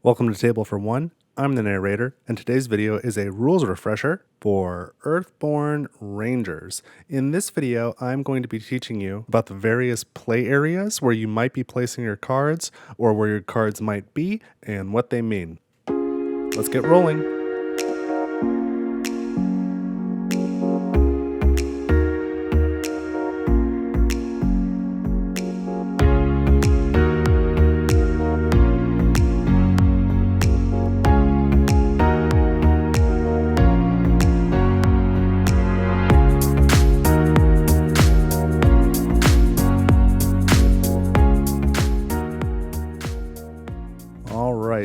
Welcome to Table for One. I'm the narrator, and today's video is a rules refresher for Earthborne Rangers. In this video, I'm going to be teaching you about the various play areas where you might be placing your cards, or where your cards might be, and what they mean. Let's get rolling.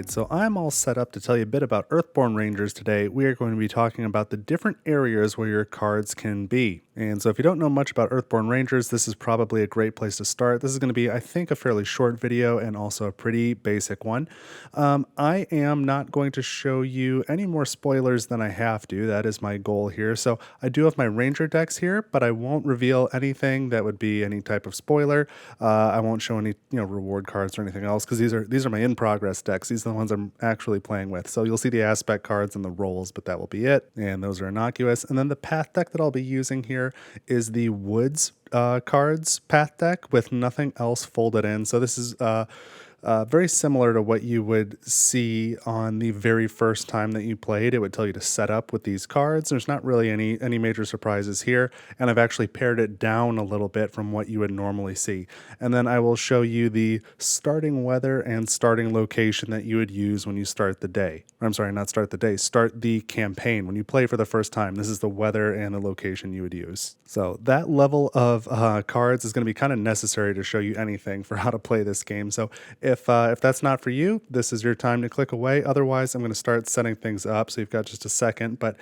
So I'm all set up to tell you a bit about Earthborne Rangers today. We are going to be talking about the different areas where your cards can be. And so if you don't know much about Earthborne Rangers, this is probably a great place to start. This is going to be, I think, a fairly short video and also a pretty basic one. I am not going to show you any more spoilers than I have to. That is my goal here. So I do have my Ranger decks here, but I won't reveal anything that would be any type of spoiler. I won't show any reward cards or anything else because these are my in-progress decks. These are the ones I'm actually playing with. So you'll see the aspect cards and the rolls, but that will be it. And those are innocuous. And then the path deck that I'll be using here is the Woods cards path deck with nothing else folded in. So this is very similar to what you would see on the very first time that you played. It would tell you to set up with these cards. There's not really any major surprises here, and I've actually pared it down a little bit from what you would normally see. And then I will show you the starting weather and starting location that you would use when you start the day. I'm sorry, not start the day, start the campaign. When you play for the first time, this is the weather and the location you would use. So that level of cards is going to be kind of necessary to show you anything for how to play this game. So if that's not for you, this is your time to click away. Otherwise, I'm going to start setting things up. So you've got just a second. But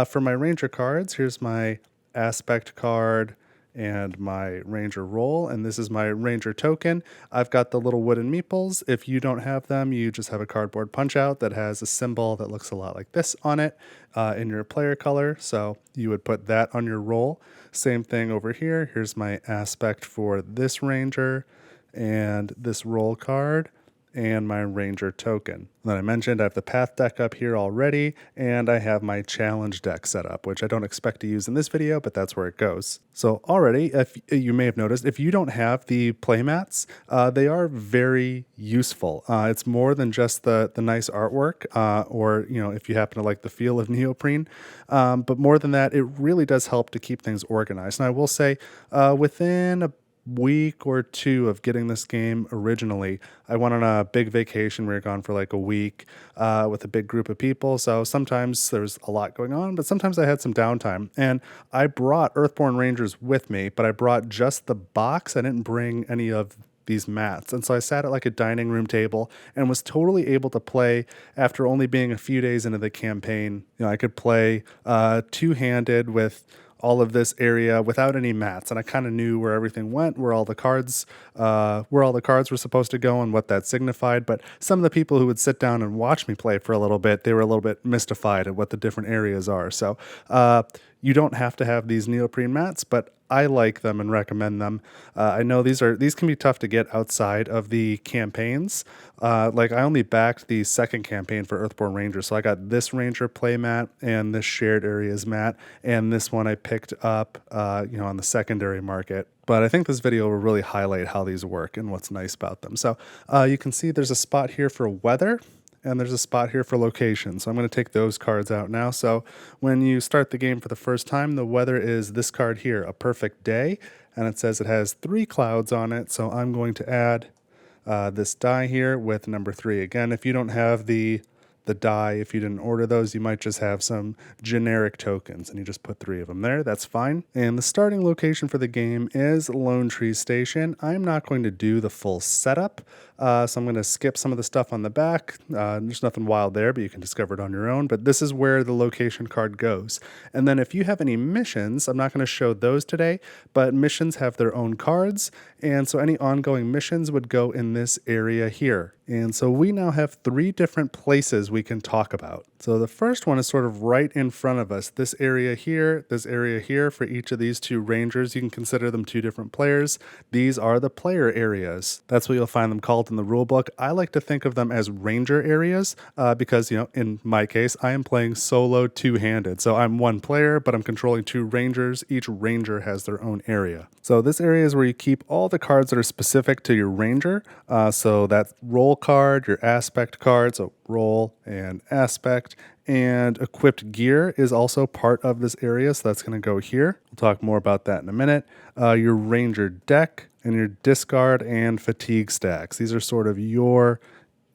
for my Ranger cards, here's my aspect card and my Ranger roll, and this is my Ranger token. I've got the little wooden meeples. If you don't have them, you just have a cardboard punch out that has a symbol that looks a lot like this on it in your player color. So you would put that on your roll. Same thing over here. Here's my aspect for this Ranger and this roll card and my Ranger token. And then I mentioned I have the path deck up here already, and I have my challenge deck set up, which I don't expect to use in this video, but that's where it goes. So already, if you may have noticed, if you don't have the Playmats, they are very useful. It's more than just the nice artwork, or if you happen to like the feel of neoprene, but more than that, it really does help to keep things organized. And I will say, within a week or two of getting this game originally, I went on a big vacation. We were gone for like a week with a big group of people. So sometimes there's a lot going on, but sometimes I had some downtime. And I brought Earthborne Rangers with me, but I brought just the box. I didn't bring any of these mats. And so I sat at like a dining room table and was totally able to play after only being a few days into the campaign. I could play two-handed with all of this area without any mats, and I kind of knew where everything went, where all the cards were supposed to go, and what that signified. But some of the people who would sit down and watch me play for a little bit, they were a little bit mystified at what the different areas are. So you don't have to have these neoprene mats, but I like them and recommend them. I know these can be tough to get outside of the campaigns. Like I only backed the second campaign for Earthborne Rangers, so I got this Ranger play mat and this shared areas mat, and this one I picked up, on the secondary market. But I think this video will really highlight how these work and what's nice about them. So you can see there's a spot here for weather, and there's a spot here for location. So I'm going to take those cards out now. So when you start the game for the first time, the weather is this card here, a perfect day. And it says it has 3 clouds on it. So I'm going to add this die here with number 3. Again, if you don't have the die, if you didn't order those, you might just have some generic tokens and you just put 3 of them there. That's fine. And the starting location for the game is Lone Tree Station. I'm not going to do the full setup, so I'm going to skip some of the stuff on the back. There's nothing wild there, but you can discover it on your own. But this is where the location card goes. And then if you have any missions, I'm not going to show those today, but missions have their own cards. And so any ongoing missions would go in this area here. And so we now have 3 different places we can talk about. So the first one is sort of right in front of us. This area here for each of these 2 Rangers. You can consider them 2 different players. These are the player areas. That's what you'll find them called called in the rulebook. I like to think of them as ranger areas because, in my case, I am playing solo two-handed. So I'm one player, but I'm controlling two rangers. Each ranger has their own area. So this area is where you keep all the cards that are specific to your ranger. So that roll card, your aspect card, so roll and aspect, and equipped gear is also part of this area, so that's going to go here. We'll talk more about that in a minute. Your ranger deck and your discard and fatigue stacks. These are sort of your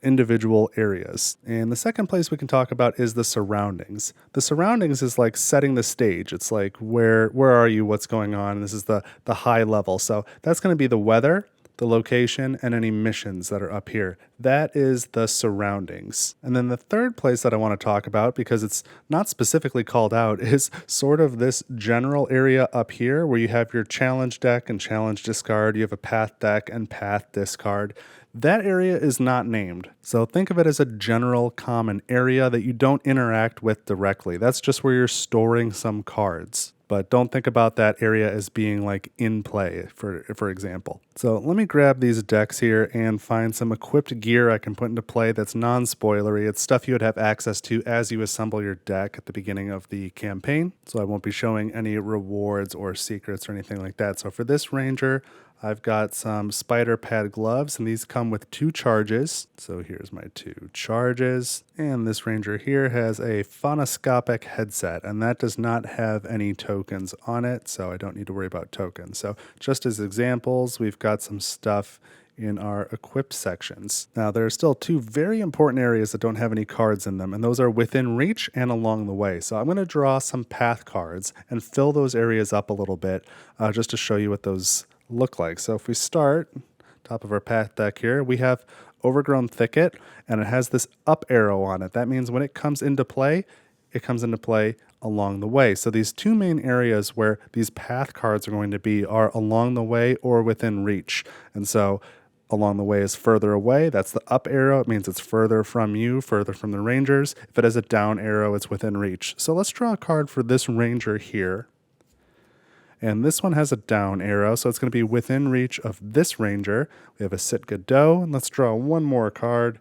individual areas. And the second place we can talk about is the surroundings. The surroundings is like setting the stage. It's like where are you, what's going on? And this is the high level. So that's going to be the weather, the location, and any missions that are up here. That is the surroundings. And then the third place that I want to talk about, because it's not specifically called out, is sort of this general area up here where you have your challenge deck and challenge discard. You have a path deck and path discard. That area is not named. So think of it as a general common area that you don't interact with directly. That's just where you're storing some cards. But don't think about that area as being like in play, for example. So let me grab these decks here and find some equipped gear I can put into play that's non-spoilery. It's stuff you would have access to as you assemble your deck at the beginning of the campaign. So I won't be showing any rewards or secrets or anything like that. So for this ranger, I've got some spider pad gloves, and these come with 2 charges. So here's my 2 charges. And this ranger here has a phonoscopic headset, and that does not have any tokens on it, so I don't need to worry about tokens. So just as examples, we've got some stuff in our equipped sections. Now, there are still 2 very important areas that don't have any cards in them, and those are within reach and along the way. So I'm going to draw some path cards and fill those areas up a little bit just to show you what those look like. So if we start top of our path deck here, we have overgrown thicket, and it has this up arrow on it. That means when it comes into play, it comes into play along the way. So these 2 main areas where these path cards are going to be are along the way or within reach. And so along the way is further away. That's the up arrow. It means it's further from you, further from the rangers. If it has a down arrow, it's within reach. So let's draw a card for this ranger here. And this one has a down arrow, so it's going to be within reach of this ranger. We have a Sitka Doe, and let's draw one more card.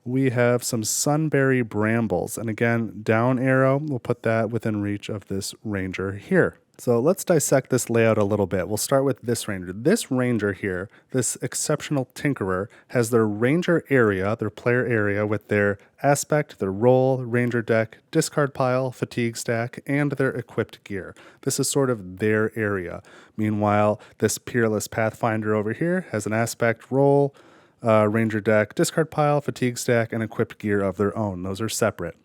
We have some Sunberry Brambles, and again, down arrow, we'll put that within reach of this ranger here. So let's dissect this layout a little bit. We'll start with this ranger. This ranger here, this exceptional tinkerer, has their ranger area, their player area, with their aspect, their roll, ranger deck, discard pile, fatigue stack, and their equipped gear. This is sort of their area. Meanwhile, this peerless pathfinder over here has an aspect, roll, ranger deck, discard pile, fatigue stack, and equipped gear of their own. Those are separate.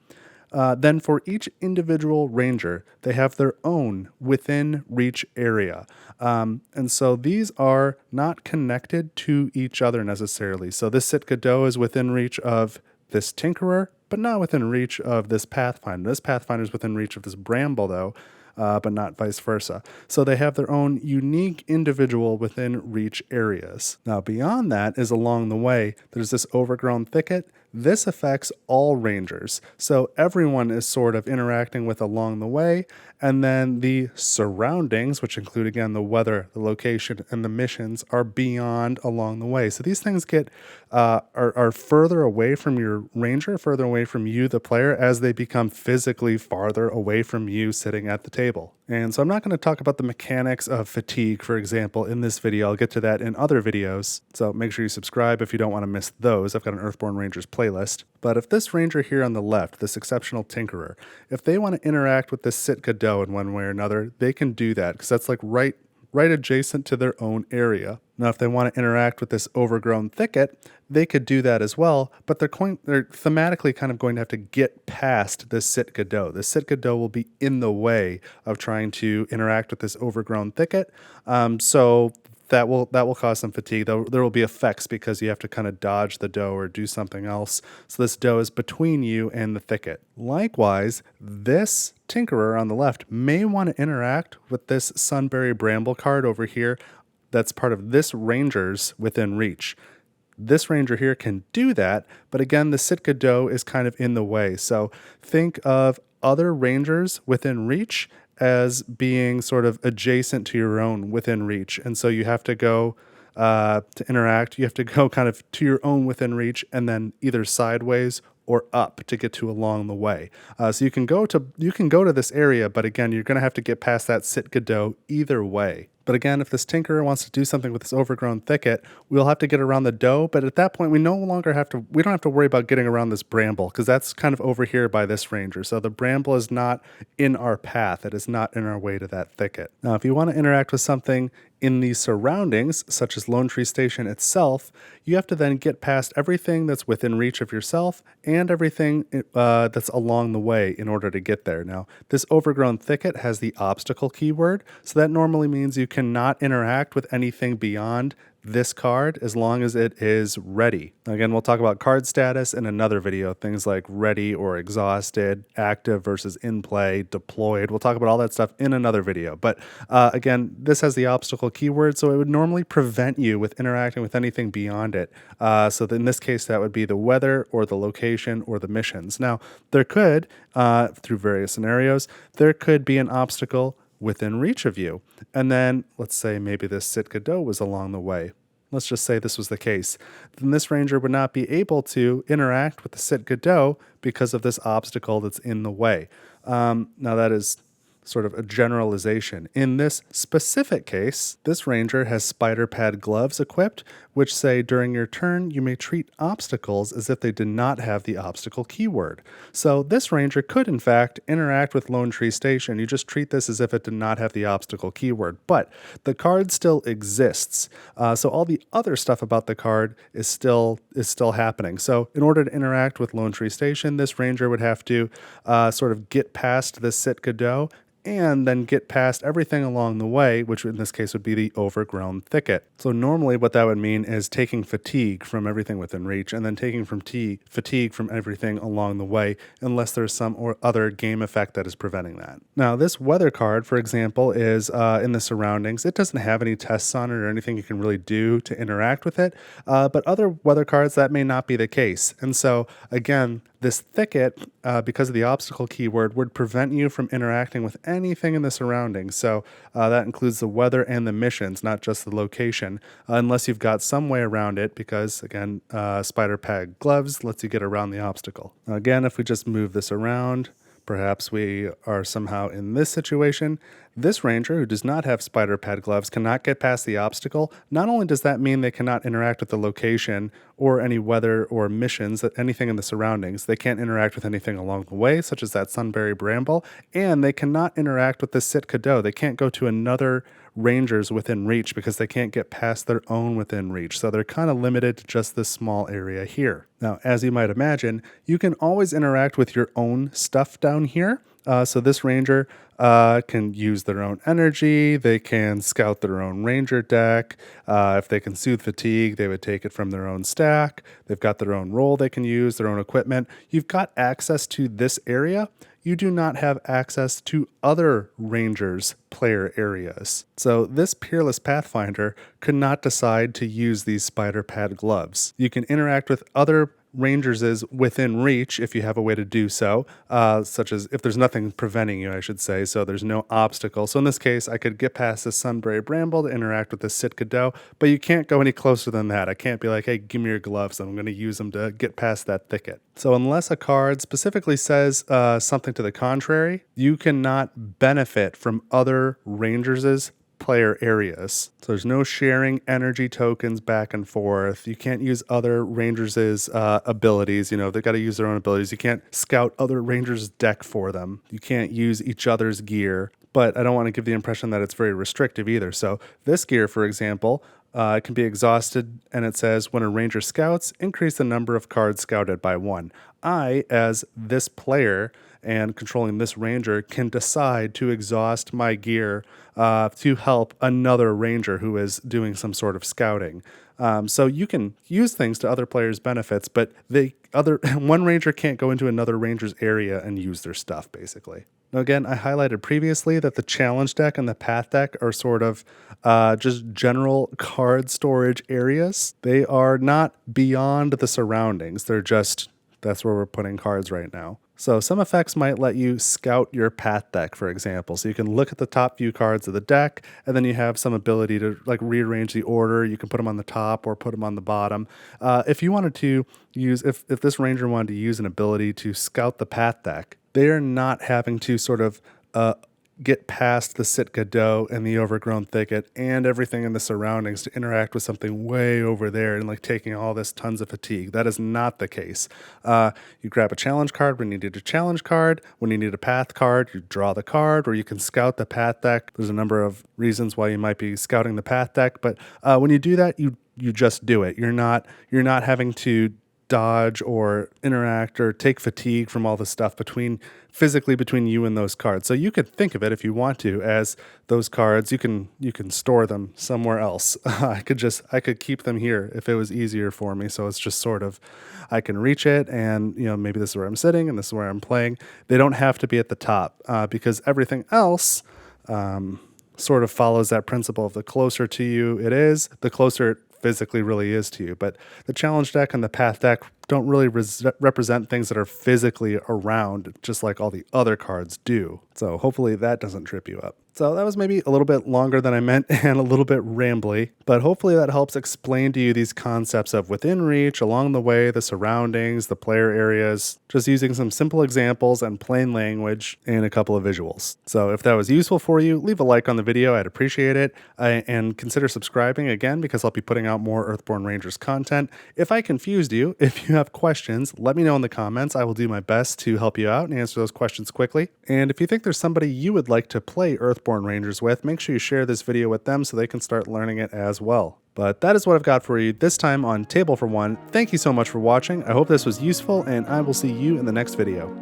Then for each individual ranger, they have their own within reach area. And so these are not connected to each other necessarily. So this Sitka Doe is within reach of this tinkerer, but not within reach of this pathfinder. This pathfinder is within reach of this bramble, though, but not vice versa. So they have their own unique individual within reach areas. Now, beyond that is along the way, there's this overgrown thicket. This affects all rangers. So everyone is sort of interacting with along the way. And then the surroundings, which include, again, the weather, the location, and the missions, are beyond along the way. So these things get are further away from your ranger, further away from you, the player, as they become physically farther away from you sitting at the table. And so I'm not going to talk about the mechanics of fatigue, for example, in this video. I'll get to that in other videos. So make sure you subscribe if you don't want to miss those. I've got an Earthborne Rangers playlist. But if this ranger here on the left, this exceptional tinkerer, if they want to interact with this Sitka Doe in one way or another, they can do that because that's like right adjacent to their own area. Now, if they want to interact with this overgrown thicket, they could do that as well, but they're thematically kind of going to have to get past this Sitka Doe. The Sitka Doe will be in the way of trying to interact with this overgrown thicket. So that will cause some fatigue. There will be effects because you have to kind of dodge the doe or do something else. So this doe is between you and the thicket. Likewise, this tinkerer on the left may want to interact with this Sunberry Bramble card over here that's part of this ranger's within reach. This ranger here can do that, but again, the Sitka Doe is kind of in the way. So think of other rangers within reach as being sort of adjacent to your own within reach. And so you have to go to interact, you have to go kind of to your own within reach and then either sideways or up to get to along the way. So you can go to this area, but again, you're going to have to get past that Sit Godot either way. But again, if this tinkerer wants to do something with this overgrown thicket, we'll have to get around the doe. But at that point, we don't have to worry about getting around this bramble because that's kind of over here by this ranger. So the bramble is not in our path. It is not in our way to that thicket. Now, if you want to interact with something in the surroundings, such as Lone Tree Station itself, you have to then get past everything that's within reach of yourself and everything that's along the way in order to get there. Now, this overgrown thicket has the obstacle keyword, so that normally means you cannot interact with anything beyond this card as long as it is ready. Again, we'll talk about card status in another video, things like ready or exhausted, active versus in play, deployed. We'll talk about all that stuff in another video. But again, this has the obstacle keyword, so it would normally prevent you with interacting with anything beyond it. So in this case, that would be the weather or the location or the missions. Now, there could, through various scenarios, there could be an obstacle within reach of you. And then let's say maybe this Sit Godot was along the way. Let's just say this was the case. Then this ranger would not be able to interact with the Sit Godot because of this obstacle that's in the way. Now that is sort of a generalization. In this specific case, this ranger has spider pad gloves equipped, which say during your turn, you may treat obstacles as if they did not have the obstacle keyword. So this ranger could in fact interact with Lone Tree Station. You just treat this as if it did not have the obstacle keyword, but the card still exists. So all the other stuff about the card is still happening. So in order to interact with Lone Tree Station, this ranger would have to sort of get past the Sit Godot and then get past everything along the way, which in this case would be the overgrown thicket. So normally what that would mean is taking fatigue from everything within reach and then taking fatigue from everything along the way, unless there's some or other game effect that is preventing that. Now, this weather card, for example, is in the surroundings. It doesn't have any tests on it or anything you can really do to interact with it, but other weather cards, that may not be the case. And so, again, this thicket, because of the obstacle keyword, would prevent you from interacting with anything in the surroundings. So that includes the weather and the missions, not just the location, unless you've got some way around it because, again, spider pad gloves lets you get around the obstacle. Now, again, if we just move this around, perhaps we are somehow in this situation. This ranger, who does not have spider pad gloves, cannot get past the obstacle. Not only does that mean they cannot interact with the location or any weather or missions, anything in the surroundings, they can't interact with anything along the way, such as that sunberry bramble, and they cannot interact with the Sit Godot. They can't go to another rangers within reach because they can't get past their own within reach. So they're kind of limited to just this small area here. Now, as you might imagine, you can always interact with your own stuff down here. So this ranger can use their own energy. They can scout their own ranger deck. If they can soothe fatigue, they would take it from their own stack. They've got their own role they can use, their own equipment. You've got access to this area. You do not have access to other rangers' player areas. So this Peerless Pathfinder could not decide to use these spider pad gloves. You can interact with other rangers is within reach if you have a way to do so, such as if there's nothing preventing you, I should say, so there's no obstacle. So in this case, I could get past the sunberry bramble to interact with the Sit Godot, but you can't go any closer than that. I can't be like, hey, give me your gloves. I'm going to use them to get past that thicket. So unless a card specifically says something to the contrary, you cannot benefit from other rangers' player areas. So there's no sharing energy tokens back and forth. You can't use other rangers' abilities. You know, they've got to use their own abilities. You can't scout other rangers' deck for them. You can't use each other's gear. But I don't want to give the impression that it's very restrictive either. So this gear, for example, it can be exhausted, and it says when a ranger scouts, increase the number of cards scouted by 1. I, as this player and controlling this ranger, can decide to exhaust my gear to help another ranger who is doing some sort of scouting. So you can use things to other players' benefits, but one ranger can't go into another ranger's area and use their stuff, basically. Now, again, I highlighted previously that the challenge deck and the path deck are sort of just general card storage areas. They are not beyond the surroundings. They're just, that's where we're putting cards right now. So some effects might let you scout your path deck, for example. So you can look at the top few cards of the deck, and then you have some ability to like rearrange the order. You can put them on the top or put them on the bottom. If you wanted to use, if this ranger wanted to use an ability to scout the path deck, they are not having to sort of get past the Sitka doe and the overgrown thicket and everything in the surroundings to interact with something way over there and like taking all this tons of fatigue. That is not the case. You grab a challenge card when you need a challenge card. When you need a path card, you draw the card, or you can scout the path deck. There's a number of reasons why you might be scouting the path deck, but when you do that, you just do it. You're not having to dodge or interact or take fatigue from all the stuff physically between you and those cards. So you could think of it, if you want to, as those cards. You can store them somewhere else. I could keep them here if it was easier for me. So it's just sort of, I can reach it, and maybe this is where I'm sitting and this is where I'm playing. They don't have to be at the top because everything else sort of follows that principle of the closer to you it is, the closer it physically really is to you. But the challenge deck and the path deck don't really represent things that are physically around, just like all the other cards do. So hopefully that doesn't trip you up. So that was maybe a little bit longer than I meant and a little bit rambly, but hopefully that helps explain to you these concepts of within reach, along the way, the surroundings, the player areas, just using some simple examples and plain language and a couple of visuals. So if that was useful for you, leave a like on the video. I'd appreciate it. And consider subscribing again, because I'll be putting out more Earthborne Rangers content. If I confused you, if you have questions, let me know in the comments. I will do my best to help you out and answer those questions quickly. And if you think there's somebody you would like to play Earthborne Rangers with, make sure you share this video with them so they can start learning it as well. But that is what I've got for you this time on Table for One. Thank you so much for watching. I hope this was useful, and I will see you in the next video.